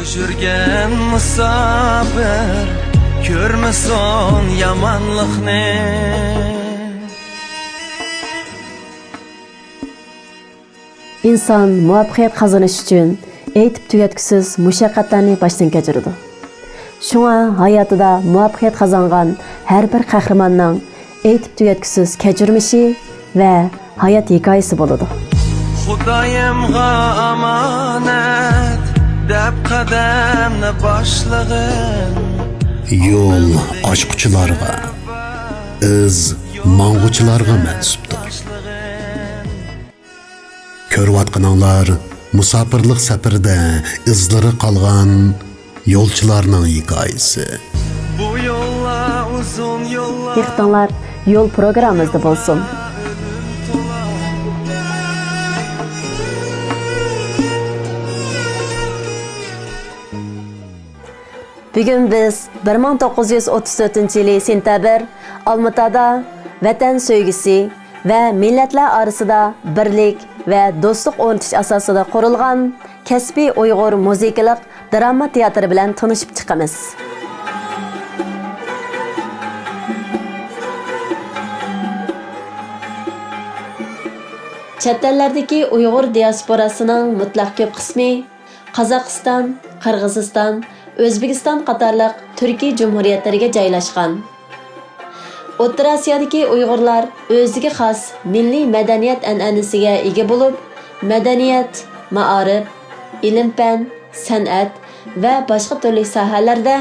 Жүрген musafir көрмесін yamanlıqni İnsan muvaffaqiyat qazanış üçün aytib tugatkisiz mushaqqatlarni boshdan kechiradi. Shunga hayotida muvaffaqiyat qozongan har bir qahramonning aytib tugatkisiz kechirmishi va hayot hikoyasi bo'ladi. Xudoyimga omonat deb qadamni boshlag'in. Yo'l ochquchilarga, iz mang'uchilarga mansubdir. Ko'rayotganinglar musofirlik safarida izlari qolgan yo'lchilarning hikoyasi. Bu yo'llar uzun yo'llar. Diqqətinizlər yol proqramımızda bolsun. Bugün biz 1934-yılı sentabr Almatada vatan söygüsü ve milletler arasında birlik ve dostluk o'rnatish asosida qurilgan kasbiy Uyg'ur muzikalik drama teatri bilan tanishib chiqamiz. Chet ellardagi Uyg'ur diasporasining mutlaq ko'p qismi Qozog'iston, Qirg'iziston, O'zbekiston qatorliq Turkiy jumhuriyatlariga joylashgan. O'rta Osiyodagi Uyg'urlar o'ziga xos milliy madaniyat an'anasiga ega bo'lib, madaniyat, ma'arif, ilm-fan, san'at va boshqa turli sohalarda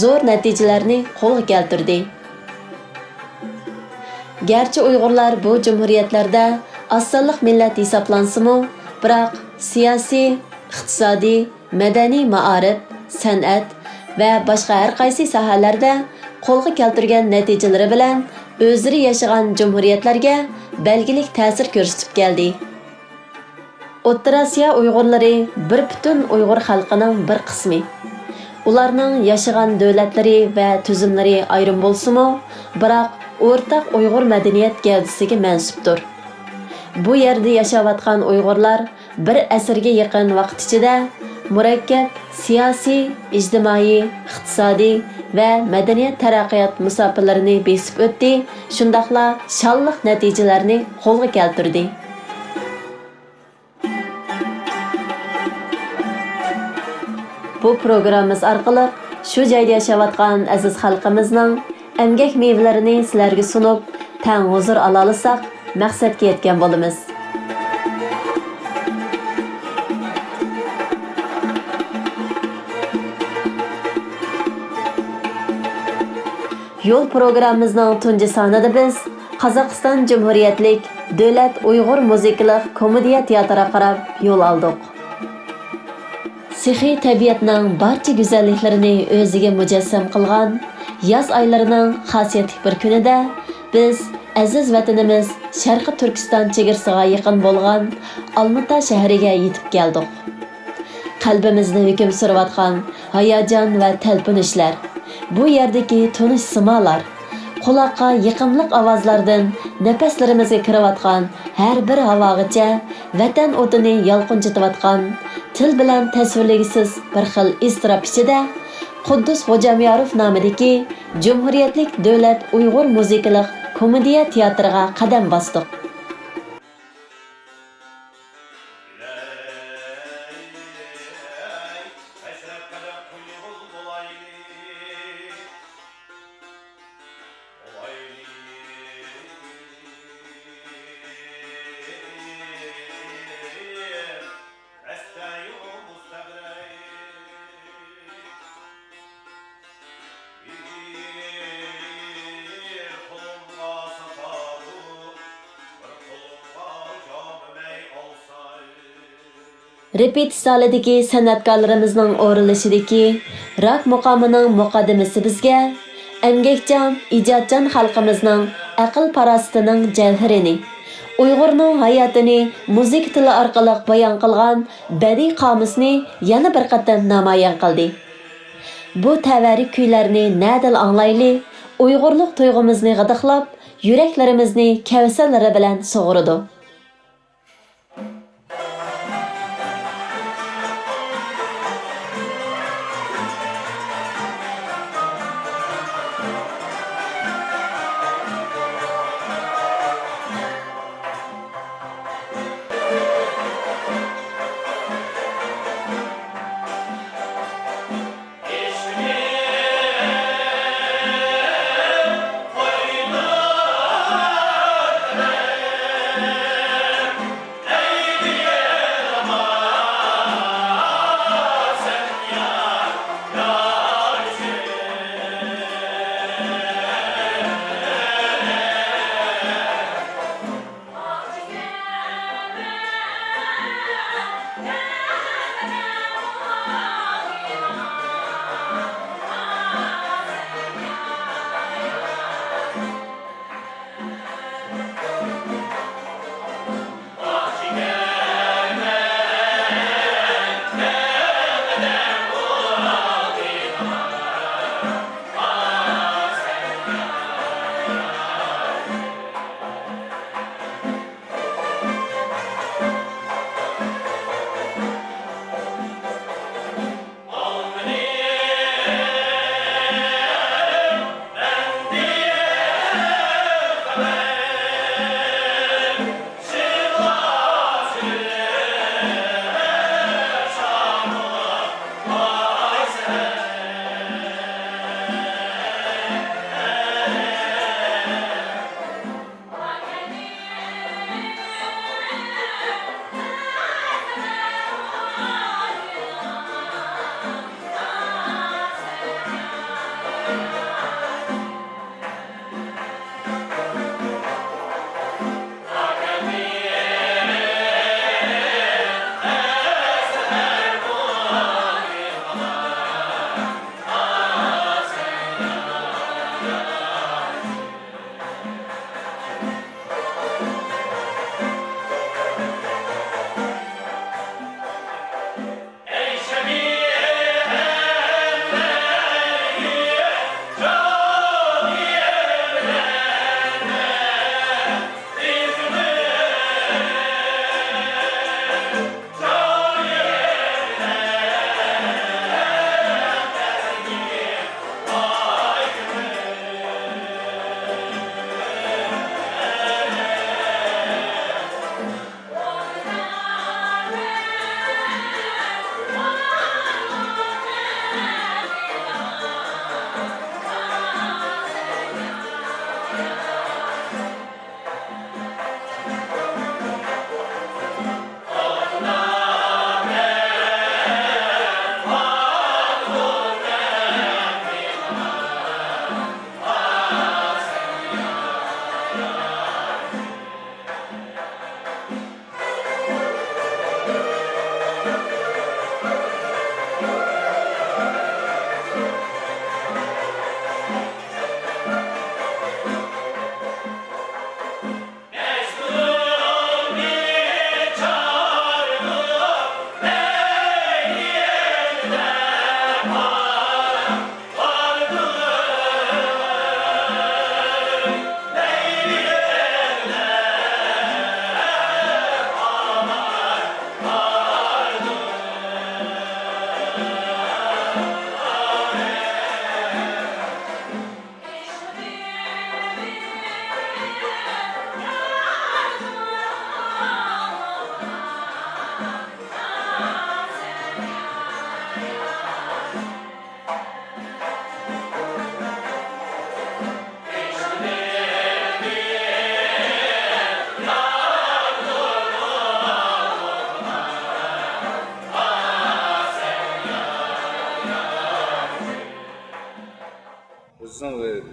zo'r natijalarni qo'lga keltirdi. Garchi Uyg'urlar bu jumhuriyatlarda asonliq millat hisoblansa-mu, biroq siyosiy, iqtisodiy, madaniy ma'arif, san'at va boshqa har qaysi sohalarda qo'lga keltirgan natijalari bilan o'zlari yashagan jumhuriyatlarga belgilik ta'sir ko'rsatib keldi. O'rta Osiyo Uyg'urlari bir butun Uyg'ur xalqining bir qismi. Ularning yashagan davlatlari va tuzumlari ayrim bo'lsa-mu, biroq o'rtaq Uyg'ur madaniyat gavdasiga mansubdir. Bu yerda yashayotgan Uyg'urlar bir asrga yaqin vaqt ichida murakkab siyosiy, ijtimoiy, iqtisodiy va madaniyat taraqqiyot musofirlarini besib o'tdi, shundaqla shonliq natijalarni qo'lga keltirdi. Bu programmamiz orqali shu joyda yashayotgan aziz xalqimizning emgak mevalarini sizlarga sunib, tang huzur ola olsak, maqsadga yetgan bo'lamiz. Yol programımızın tunji sonida biz Qozog'iston Cumhuriyetlik Davlat Uyg'ur muzikalik komediya teatriga qarab yo'l oldik. Sixiy tabiatning barcha go'zalliklarini o'ziga mujassam qilgan yoz oylarining xosiyatli bir kunida biz aziz vatanimiz Sharqi Turkiston chegarasiga yaqin bo'lgan Almata shahriga yetib keldik. Qalbimizni hukm surayotgan hayajon va talpinishlar, bu yerdagi tunish simolar, quloqqa yiqimliq ovozlardan nafaslarimizga kirayotgan har bir havogacha vatan o'tini yolqinchitayotgan, til bilan tasvirlagisiz bir xil iztirob ichida Quddus Xo'jamyorov nomidagi Jumhuriyatlik Davlat Uyg'ur muzikalik komediya teatriga qadam bosdik. Repetitsiyalardagi san'atkorlarimizning o'rinlashidagi rock muqomining muqaddimasi bizga emgakjon, ijodjon xalqimizning aql parosatining javhirini, Uyg'urning hayotini muzik tili orqali bayon qilgan badiiy qomusni yana bir qatam namoyon qildi. Bu tavarik kuylarni nadil anglayli, Uyg'urlik tuyg'umizni g'idiqlab, yuraklarimizni kavsarlari bilan sug'urdi.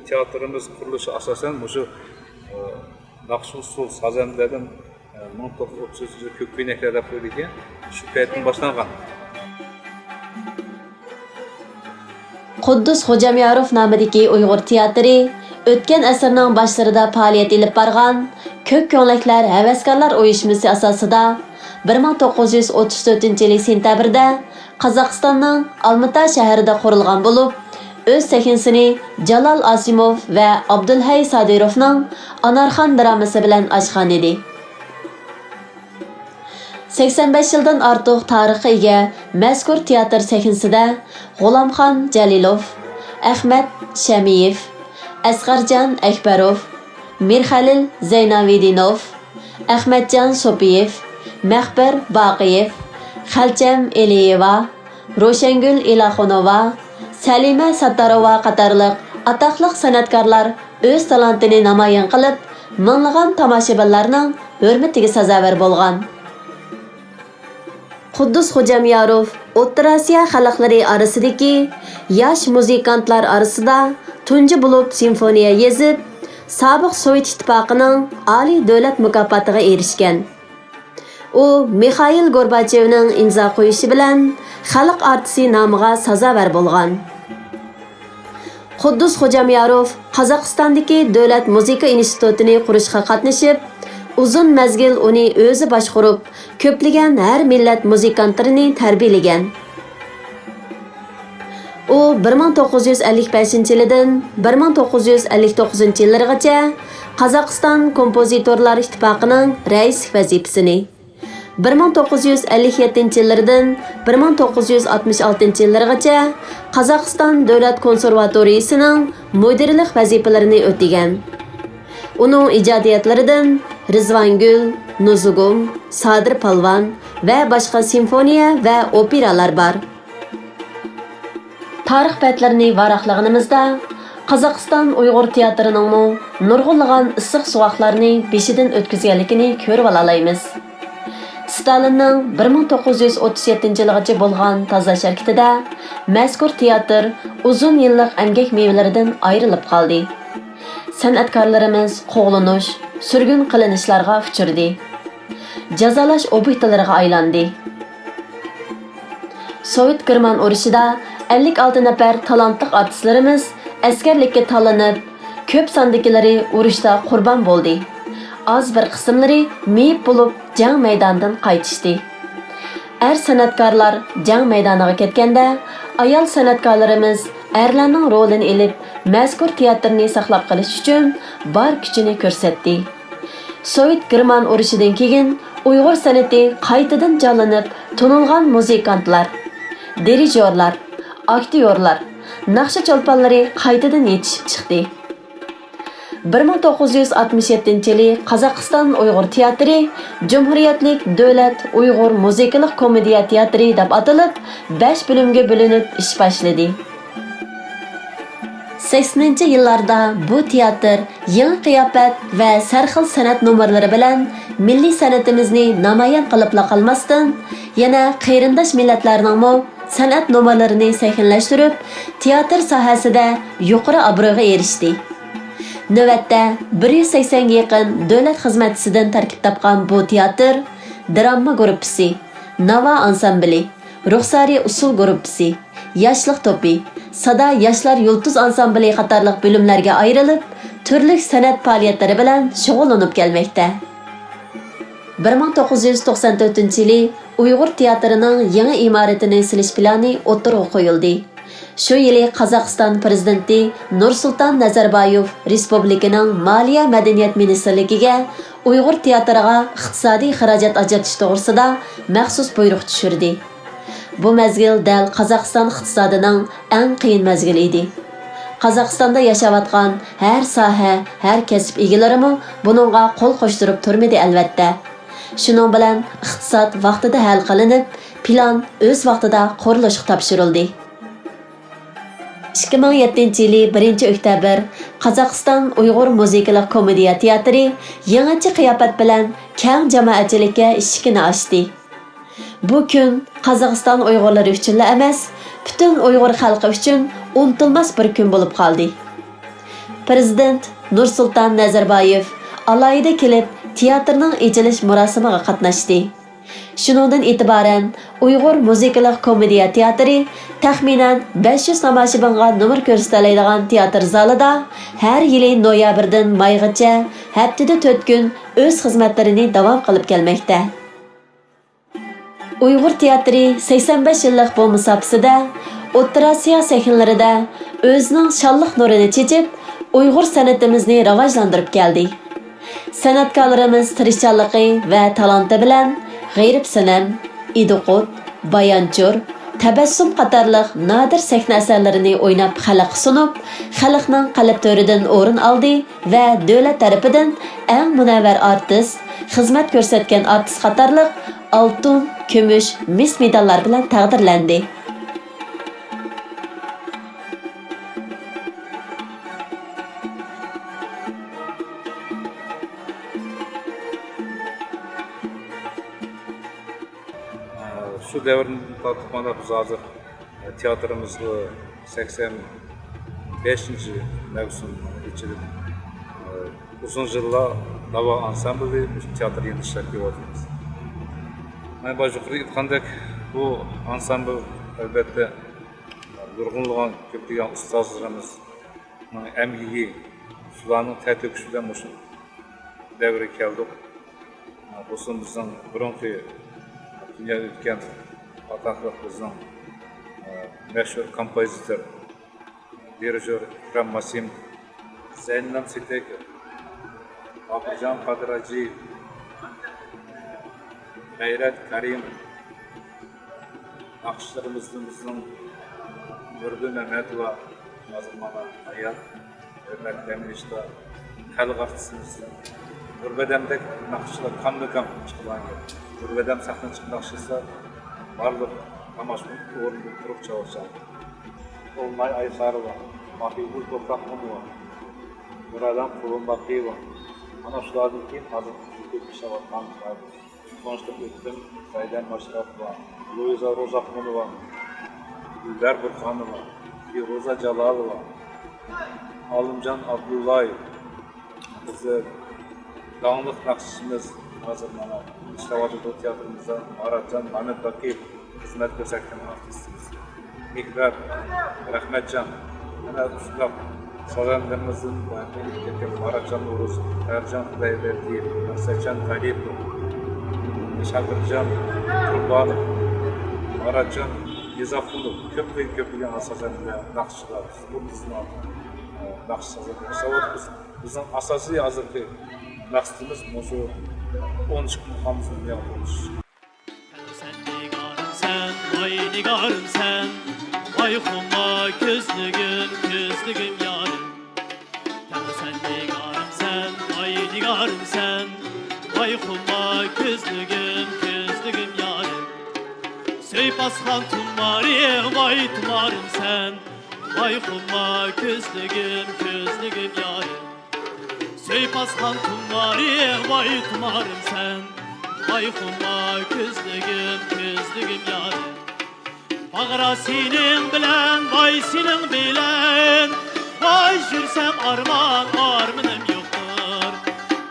teatrimiz qurilishi asosan o'sha naqsh usul sazandadan 1930 ko'k ko'ynaklar deb qo'yilgan shu paytdan boshlangan. Quddus Xo'jamyorov nomidagi Uyg'ur teatri o'tgan asrning boshlarida faoliyat olib borgan Ko'k ko'ylaklar havaskorlar uyushmasi asosida 1934-yil sentabrda Qozog'istonning Olmaota shahrida qurilgan bo'lib, o'z sahinsini Jalol Asimov va Abdulhay Sadirovning Anarxon dramasi bilan ochgan edi. 85 yildan ortiq tarixga ega mazkur teatr sahinsida G'ulomxon Jalilov, Ahmad Shamiyev, Asqarjon Akbarov, Mirxalil Zaynavidinov, Ahmadjon Sopiyev, Mahbar Baqiyev, Xalcham Eliyeva, Roshangul Ilaxonova, Salima Sattarova qatorliq atoqli san'atkorlar o'z talantini namoyon qilib, minglagan tomoshabinlarning hurmatiga sazovor bo'lgan. Quddus Xo'jamyorov O'rta Osiyo xalqlari orasidagi yosh muzikantlar orasida tunji bo'lib simfoniya yezib, sobiq Sovet ittifoqining oliy davlat mukofotiga erishgan. U Mikhail Gorbachevning imzo qo'yishi bilan xalq artisti nomiga sazovor bo'lgan. Quddus Xo'jamyorov Qozog'istondagi davlat muzika institutini qurishga qatnashib, uzun mazgil uni o'zi boshqarib, ko'plagan har millat muzikantlarini tarbiyalagan. U 1955-yildan 1959-yillargacha Qozog'iston kompozitorlar ittifoqining rais vazifasini, 1957-yillardan 1966-yillargacha Qozog'iston davlat konservatoriyasining mudirlik vazifalarini o'tagan. Uning ijodiyatlaridan Rizvangul, Nuzugum, Sadir Palvon va boshqa simfoniya va operalar bor. Tarix betlarini varaqlaganimizda Qozog'iston Uyg'ur teatrining nurg'unlagan issiq suvoqlarni beshidan o'tkazganligini ko'rib olaymiz. Stalinning 1937-yilgacha bo'lgan tozalash harakatida mazkur teatr uzun yillik emgak mevalaridan ayrilib qoldi. San'atkorlarimiz qo'g'lanish, surgun qilinishlarga uchirdi. Jazolash obyektlariga aylandi. Sovet-German urushida 56 nafar talantli artistlarimiz askarlikka tanlanib, ko'p sondagilari urushda qurbon bo'ldi. Az bir qismlari meyib bo'lib jang maydonidan qaytishdi. Er san'atkorlar jang maydoniga ketganda, ayol san'atkorlarimiz erlarning rolini elib, mazkur teatrni saqlab qolish uchun bor kuchini ko'rsatdi. Sovet-German urushidan keyin Uyg'ur san'ati qaytadan jonlanib, tonilgan muzikantlar, dirijyorlar, aktyorlar, naqsha cholponlari qaytadan yetishib chiqdi. 1967-yili Qozog'iston Uyg'ur teatri Cumhuriyetlik Davlat Uyg'ur muzikalik komediya teatri deb atalib, 5 bo'limga bo'linib ish boshladi. 80-yillarda bu teatr yangi qiyofat va sarxil san'at nomerlari bilan milliy san'atimizni namoyon qilib qolmasdan, yana qarindosh millatlarning san'at nomerlarini sahnalashtirib, teatr sohasida yuqori obro'ga erishdi. Navbatda 180 ga yaqin davlat xizmatchisidan tarkib topgan bu teatr drama guruhi, Nava ansambli, Ruxsari usul guruhi, Yoshlik to'pi, Sada yoshlar yulduz ansambli qatorliq bo'limlarga ayrilib, turli san'at faoliyatlari bilan shug'ullanib kelmoqda. 1994-yili Uyg'ur teatrining yangi imoratini silish plani o'tirg'a qo'yildi. Shu yili Qozog'iston prezidenti Nursulton Nazarboyev respublikaning Moliya madaniyat ministrligiga Uyg'ur teatriga iqtisodiy xarajat ajratish to'g'risida maxsus buyruq tushirdi. Bu mazgil dal Qozog'iston iqtisodining eng qiyin mazgili edi. Qozog'istonda yashayotgan har soha, har kasb egalari buningga qo'l qo'shtirib turmadi albatta. Shuning bilan iqtisod vaqtida hal qilinib, plan o'z vaqtida qurilishga topshirildi. 2007-yili 1-oktyabr Qozog'iston Uyg'ur muzikalik komediya teatri yangicha qiyofat bilan keng jamoatchilikka eshigini ochdi. Bu kun Qozog'iston Uyg'urlari uchun emas, butun Uyg'ur xalqi uchun unutilmas bir kun bo'lib qoldi. Prezident Nursultan Nazarboyev alayida kelib teatrning echilish murosimiga qatnashdi. Shuningdan e'tiboran Uyg'ur muzikalik komediya teatri taxminan 500 tomoshabinga nomer ko'rsatiladigan teatr zalida har yili noyabrdan maygacha haftada 4 kun o'z xizmatlarini davom qilib kelmoqda. Uyg'ur teatri 85 yillik bu musofasida O'rta Osiyo sahnlarida o'zining shonliq nurini chechib, Uyg'ur san'atimizni rivojlantirib keldi. San'atkorlarimiz tirishchanligi va talanti bilan g'ayrib sanam, idiqut, bayonchur, tabassum qatorliq nodir sahna asarlarini o'ynab xalq sunib, xalqning qalb to'ridan o'rin oldi va davlat tarafidan eng munavvar artist, xizmat ko'rsatgan artist qatorliq oltin, kumush, mis medallar bilan taqdirlandi. Şu devrni tatlıqmanda biz hazır teatrımızda 85. mevsim geçirip uzun yıllar Dava ansambli teatr endi ishlab kelyapmiz. Mana bu yuqori aytgandek bu ansambl albatta nurg'unlagan ko'plagan ustozlarimizning emgigi shularning ta'tiqishi bilan shu davrga keldik. Bo'lsin bizning burungi dünyada o'tgan ataqli bizning mashhur kompozitor, dirijor Ikram Masim, Zaynab Sitek, Abirjan Qadraji, G'ayrat Karim, naqshlarımızın Nurdi Mehmetova, Nazırmana Ayat, Hürmet Demiriş'te, xalq artistimizin Nurbedem'dek naqshlar qanday chiqilgan. Nurbedem sahna chiqib naqshisi barliq tomoshabin o'rnida turib chalishadi. Olmay Aysarova, Mahibul To'xtaxonova, Muradam Qulunbaqiyeva. Ana shulardan keyin hozir ishlayotgan Konuştuk ettim, Zayden Maşrafova, Luiza Rozakmonova, Gülder Burhanova, Firuza Calalova, Alımcan Abdullayev, bizi dağınlık naqshimiz hazır mana İşlavacı tiyatrımızda Aratcan Mehmet Bakiyev hizmet gösterken artistimiz. Mikrar, Rahmetcan, ana usulab sazanlarımızın Aratcan Uruz, Ercan Kudayberdiyev, Arsakcan Talipov, Şakircan Kurbanov, Aratcan Yezafulov, köpüyen asazanlar, naqshlar, bu bizning naqsh sazanlar. Bizning asosiy hozirgi maqsadimiz shu 10 muhammadimizni yapmış. Sen nigarım sen, vay nigarım sen, vay humma gözlüğüm, gözlüğüm yarım. Sen nigarım sen, vay nigarım sen, vay humma gözlüğüm, gözlüğüm yarım. Söy baskan tumari, vay tumarım sen, vay humma gözlüğüm, gözlüğüm yarım. Söy baskan tumari, vay tumarım sen, vay humma gözlüğüm, gözlüğüm yarım. Bağıra senin bilen, vay senin bilen, vay yürsem arman, armanım yoktur.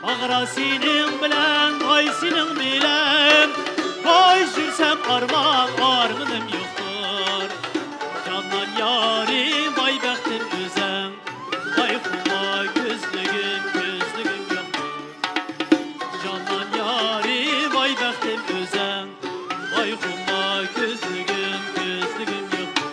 Bağıra senin bilen, vay senin bilen, vay yürsem arman, armanım yoktur. Candan yarim, vay bəxtim özem, vay humma gözlüğüm, gözlüğüm yoktur. Candan yarim, vay bəxtim özem, vay humma gözlüğüm, gözlüğüm yoktur.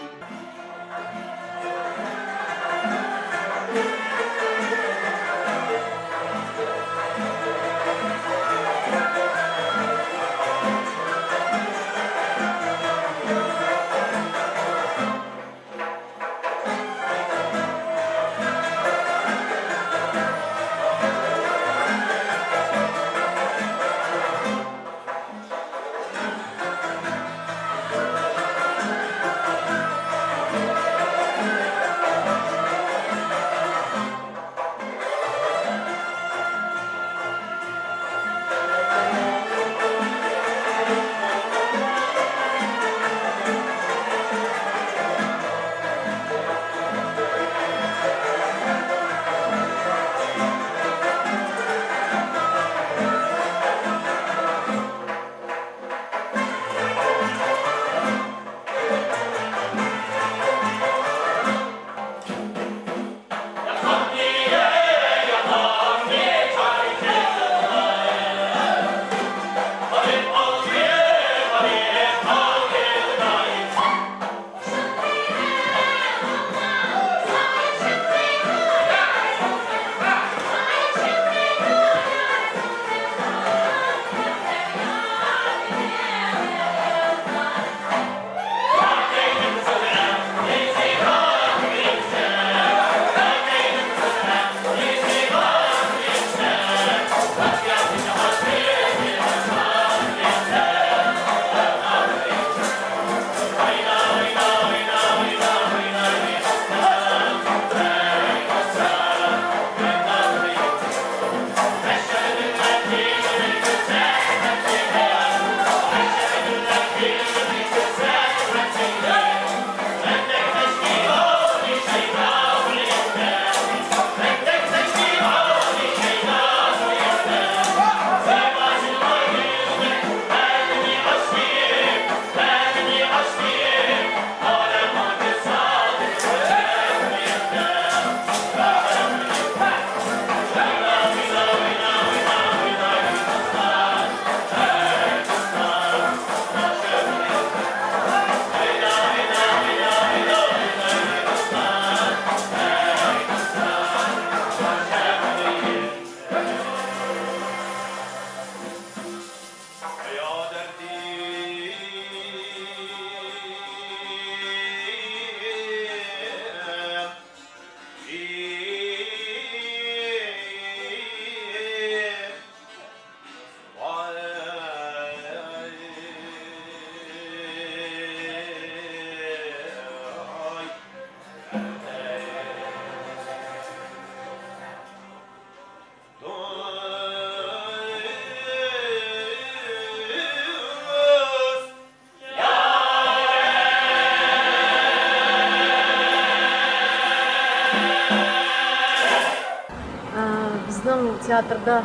teatrda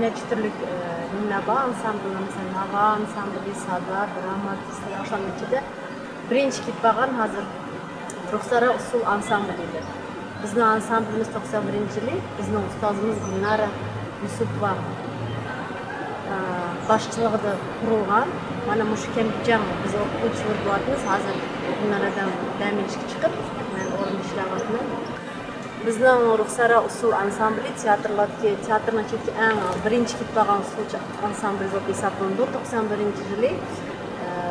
neçe türlü naba ansambl, mesela nava ansambli, sada, drama, aşan içinde birinci kitbagan hazır Ruhsara Usul ansambli edi. Bizning ansamblimiz 91-yili, bizning ustozimiz Gulnara Yusupova boshchiligida qurilgan. Mana mushu Kempjan biz o'quvchi bo'lyapmiz. Hozir Gulnaradan damishga chiqib, men o'rinda ishlayapman. Bizning Ruhsara Usul ansambli teatrning chetki eng birinchi kitbagan usul ansambli bo'lib hisoblanadi. 91-yili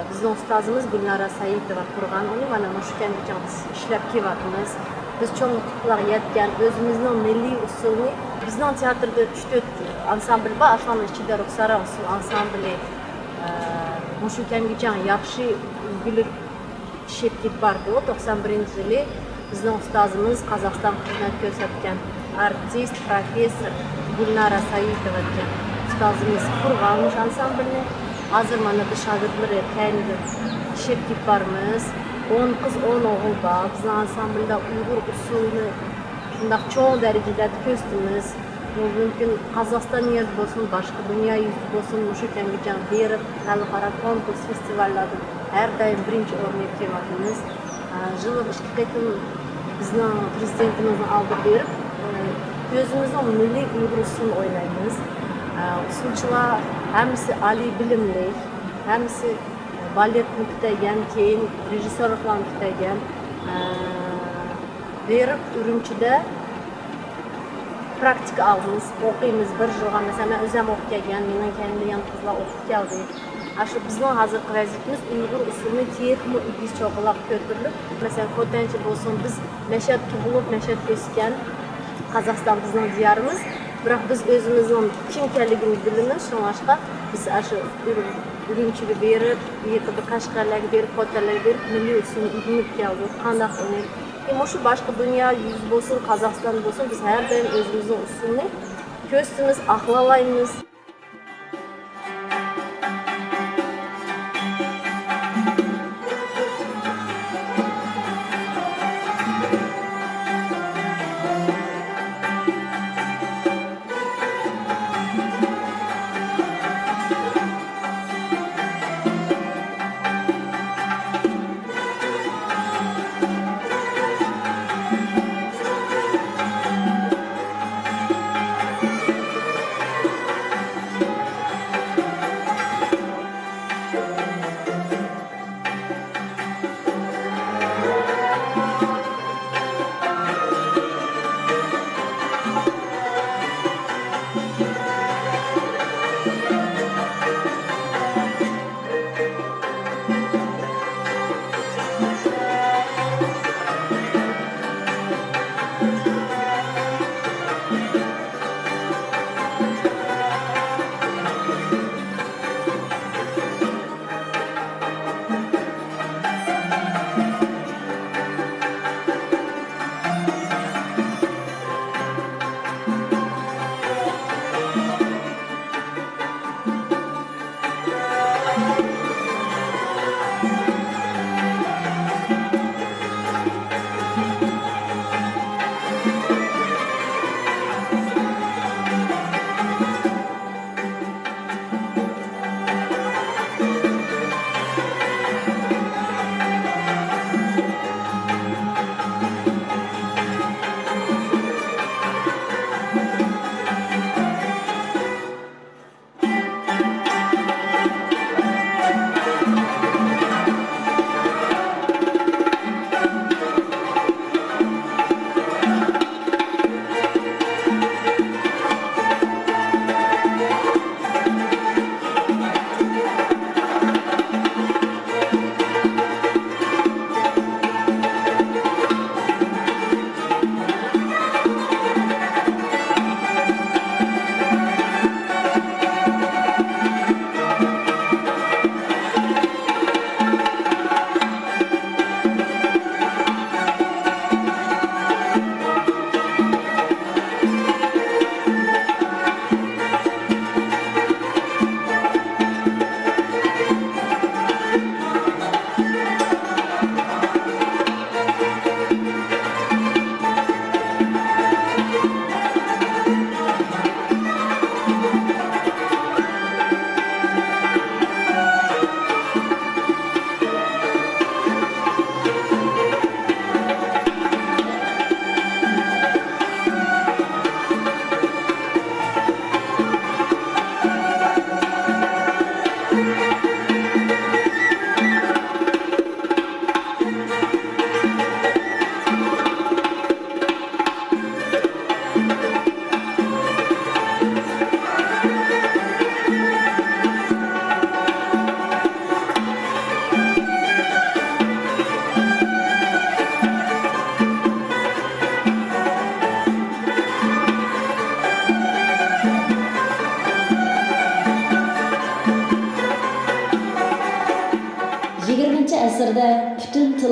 bizning ustozimiz Gulnara Saidova qurgan uni mana mushu Kempjan ishlab kelyapmiz. Biz çoğunlukla yetken özümüzün milli usulü, bizden tiyatroda 3-4 ansambl var, aşağının içinde Ruhsara Usul ansambli, Muşu Kemgican yaxşı gülür şepkit vardı o 91-yili. Bizden ustazımız Kazakistan hizmet gösterken artist, profesör Gulnara Saidova ustazımız kurganmış ansamblini. Hazır mana biz şagirdleri kendi şepkit varmız. 10 kız 10 oğul var. Bizning ansamblda Uyg'ur usulini shundoq cho'ng darajada ko'stimiz. Bu mumkin Qozog'iston yeri bo'lsin, boshqa dunyo yuzi bo'lsin, mushu Kemgijan berib, xalqaro konkurs festivallarda har doim birinchi o'ringa kelyapmiz. Yili 2 qatim bizning prezidentimizni oldi berib, o'zimizning milliy Uyg'ur usulini o'ynaymiz. Usulchilar hammasi oliy bilimli, hammasi baletni bitagan, keyin rejissyorliklarni bitagan. Berib Urumchida praktika aldimiz, o'qiymiz bir yilga. Mesela men o'zim o'qib kelgan, mendan keyin ham qizlar o'qib keldi. Shu bizning hozirgi vaziyatimiz Uyg'ur usulini texmi idiz cho'qilab ko'tarilib, mesela Xotanchi bo'lsin, biz Mashhad tug'ilib, Mashhad o'sgan Qozog'iston bizning diyorimiz. Biroq biz o'zimizning kim ekanligimizni bilamiz, shunga biz shu Urumchiga berib, yetib Qashqarlarga berib, Xotanlarga berib, milliy usulni o'rganib keldik. Qanday o'ynaydi? Shu boshqa dunyo yuz bo'lsin, Qozog'iston bo'lsin, biz har doim o'zimizning usulni ko'stimiz, aqlalaymiz.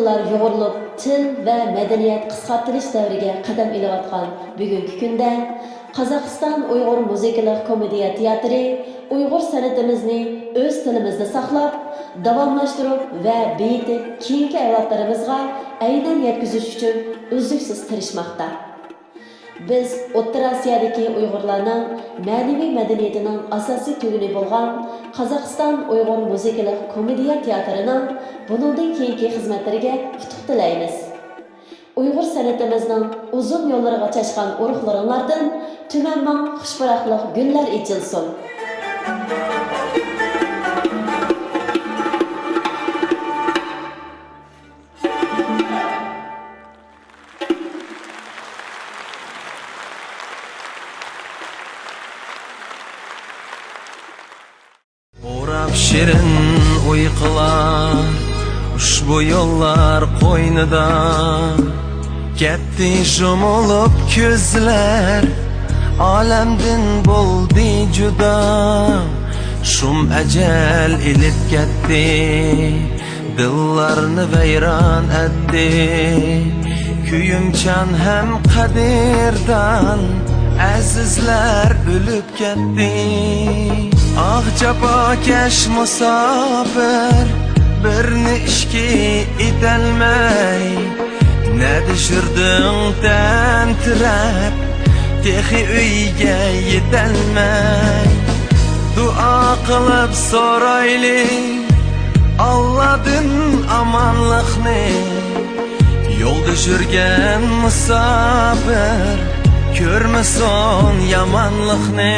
Uyg'urlar yo'g'rilib til va madaniyat qisqartirish davriga qadam ilayotgan bugungi kunda Qozog'iston Uyg'ur muzikalik komediya teatri Uyg'ur san'atimizni o'z tilimizda saqlab, davomlashtirib va beyitib keyingi avlodlarimizga aynan yetkazish uchun uzluksiz tirishmoqda. Biz O'rta Osiyodagi Uyg'urlarning ma'naviy madaniyatining asosiy tuguni bo'lgan Qozog'iston Uyg'ur muzikalik komediya teatrining buningdan keyingi xizmatlariga utuq tilaymiz. Uyg'ur san'atimizning uzun yo'llariga chashgan urug'laringlardan tumanning xushbaraqliq gullar echilsin. O'rab shirin uyqular ushbu yo'llar qo'ynida ketdi shumulib ko'zlar olamdan bo'ldi juda shum ajal ilib ketdi dillarni vayron etdi kuyimchan ham qadirdan azizlar o'lib ketdi ah jafokash musofir birni ishki etolmay ne düşürdün tentirep Tehi uyga yetolmay Dua qilib so'rayli Allah'dan amanlıqni Yolda yurgan musafir Ko'rmasin yamanlıqni